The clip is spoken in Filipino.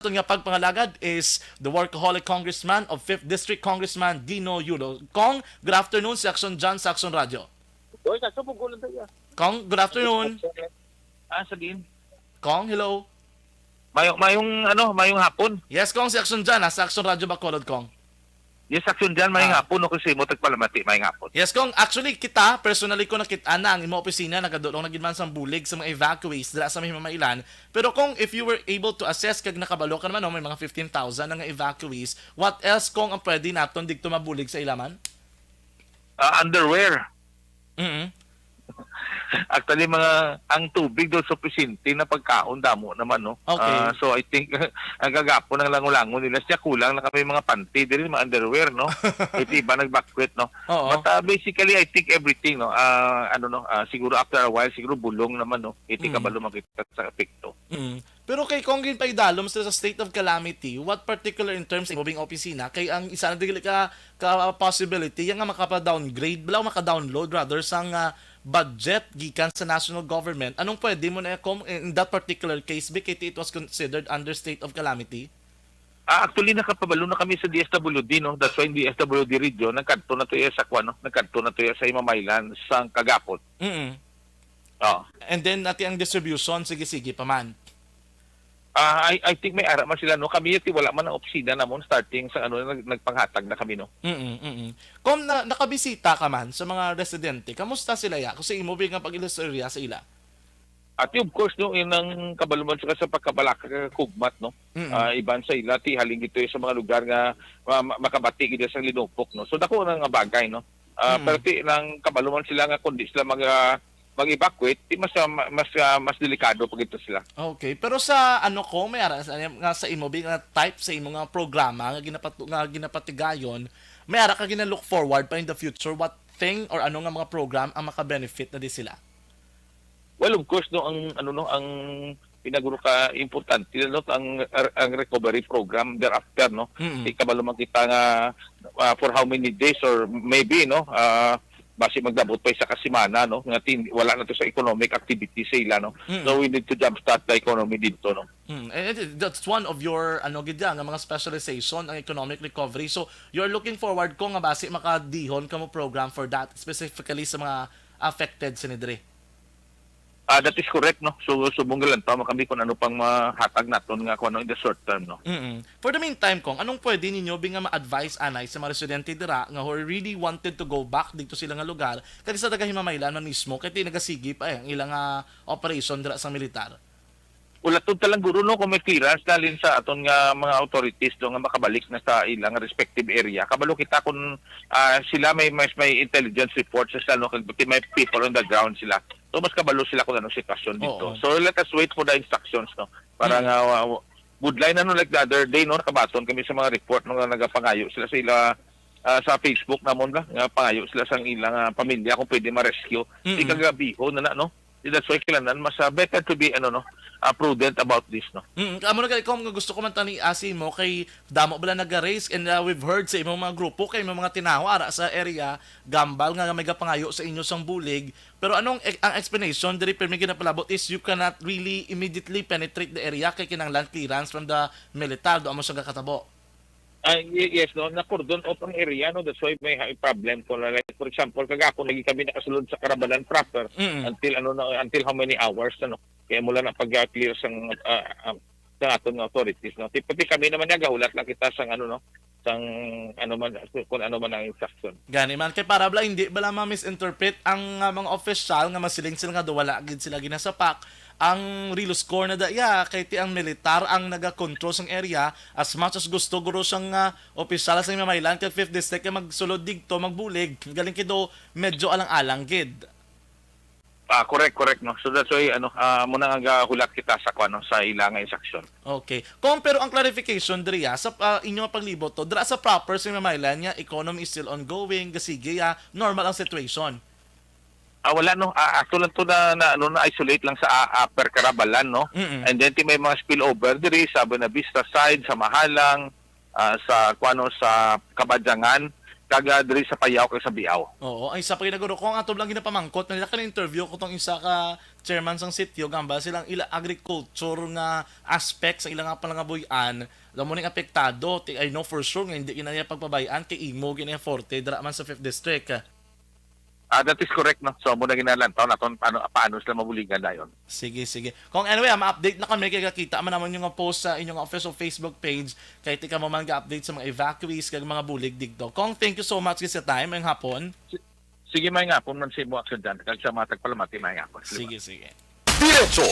ito nga pagpangalagad is the workaholic congressman of 5th District, Congressman Dino Yulo. Kong, good afternoon, Section John, Saxon Radio. Oy, kaso po gulo tayo. Kong, good afternoon. Sabihin. Kong, hello. Mayong hapon. Yes, Kong, Section John, Saxon Radio Bacolod, Kong. Yes, aksyon dyan, mayong hapon. No, kasi mo tagpalamati, mayong hapon. Yes, Kong, actually kita, personally ko nakita na ang imo opisina, nagadulong na gidman sang bulig sa mga evacuees dira sa Mamailan. Pero kung if you were able to assess kag nakabalo ka naman, no, may mga 15,000 na nga evacuees, what else kung ang pwede naton digto mabulig sa ilaman? Underwear. Mm-hmm. Actually, ang tubig doon sa presinti na pagkaon, damo naman, no? Okay. So, I think, ang gagapo ng lango-lango nila, siya kulang na kami mga panty, din mga underwear, no? Ito iba nag-backwet, no? Oo. But basically, I think everything, no? Siguro after a while, siguro bulong naman, no? Iti kabalo makita sa epekto. Pero kay Kong Ginpaydalom sa state of calamity, what particular in terms of moving opisina, kay ang isa na digili ka possibility, yung nga makapa-downgrade, bala maka-download rather sang budget gikan sa national government, anong pwede mo na in that particular case because it was considered under state of calamity? Actually, nakapabalo na kami sa DSWD, no? That's why in DSWD region, nagkanto na to sa nagkanto na to sa Mamailan, sa Kagapot. Oh. And then, natin ang distribution, sige-sige pa man. I think may ara man sila, no? Kami yati wala man ang opisina namon starting sa nagpanghatag na kami, no? Kung nakabisita ka man sa mga residente, kamusta sila ya? Kasi imo nga pag-ilustorya sa ila. At of course, no, inang kabaluman sa pagkabalaka kugmat, no? Iban sa ila, haling ito sa mga lugar nga makabati gid sa linupok, no? So dako na nga bagay, no? Pero nang kabaluman sila nga kundi sila mag-evacuate, mas delikado pag ito sila. Okay, pero sa may ara nga sa imo nga type sa imo nga programa nga ginapatigayon, may ara ka gina-look forward pa in the future what thing or ano nga mga program ang maka-benefit na di sila? Well, of course, no, ang pinaguro ka importante, no, ang recovery program thereafter, no. Ikabalo man kita nga for how many days or maybe, no, base magdabot pa sa kasimana, no, nga wala na to sa economic activity sa ila, no. So we need to jumpstart the economy dito, no. And that's one of your nga mga specialization ang economic recovery. So you're looking forward ko nga base makadihon kamo program for that specifically sa mga affected sinidre. That is correct, no. So subong lang pa kami kung ano pang mahatag naton nga kuno in the short term, no. For the meantime, Kong, anong pwede ninyo nga ma-advise anay sa mga residente dira nga who really wanted to go back dito sila nga lugar kadi sa daga Mamailan man mismo kay nagasigi pa ang ilang operation dira sa militar? Ulatod talang guro, no, kung may clearance dalin sa aton nga mga authorities do nga makabalik na sa ilang respective area. Kabalo kita kung sila may intelligence reports sa no, may people on the ground sila. So mas kabalo sila kung anong sitwasyon dito. So let us wait for the instructions, no. Para nga good line na no, like the other day, no, nakabaton kami sa mga report no, nga nagapangayo sila sa ila sa Facebook namon ba nga pangayo sila sa ilang pamilya kung pwede ma-rescue. Di kagabiho na no. That's why kailangan mas better to be prudent about this, no. Amo na kung gusto ko man tani asi mo kay damo bala naga-raise and we've heard sa imong mga grupo kay mga tinawa ara sa area Gambal nga may gapangayo sa inyo sang bulig. Pero anong ang explanation diri permi ginapalabot is you cannot really immediately penetrate the area kay kinahanglan clearance from the militar do amo sa katabo. Yes, no, na cordon off ang area, no. That's why may problem ko, like for example kagapon lagi kami nakasulod sa Karabalan proper until how many hours, no. Kaya mula na pag-clear sang aton nga authorities, no. Pati kami naman nagahulat lang kita sang sang kung ano man ang instruction. Gani man kay para bala hindi bala ma-misinterpret ang mga official nga masiling sila nga wala gid sila ginasapak ang real score na daya kay ti ang militar ang naga-control sang area as much as gusto guro sang opisyal sa Mamailan kay 5th district kay magsulod digto magbulig galing kido medyo alang-alang gid. Correct, no. So that's why muna nga hulat kita sa sa ilang instruction. Okay. Kung pero ang clarification diri sa inyong paglibot to dira sa proper sa Mamailan nya economy is still ongoing gasige normal ang situation. Wala, no. Actually to na isolate lang sa Upper Carabalan, no. And then may mga spillover diri sa Buenavista side, sa Mahalang, sa sa Kabadyangan, kaga diri sa Payao kay sa Biao. Oo, ay isa pa ginaguro ko ang ato lang ginapamangkot na interview ko tong isa ka chairman sang sitio gamba silang ila agriculture nga aspects sa ilang nga palangabuyan law mo ning apektado. I know for sure nga hindi kinaya pagpabayaan kay imo ginaya forte dira man sa 5th district. That is correct, no? So, muna ginalantaw naton paano sila mabuligan dayon. Sige, sige. Kung anyway, ma-update na kami kay kakita man naman yung nga post sa inyong official Facebook page kay tika mo man ga-update sa mga evacuees kag mga bulig digdo. Kung thank you so much sa time ang hapon. Sige, may nga po man si mo action dyan. Kag sa matag palamati, may nga po. Sige, sige. Diretso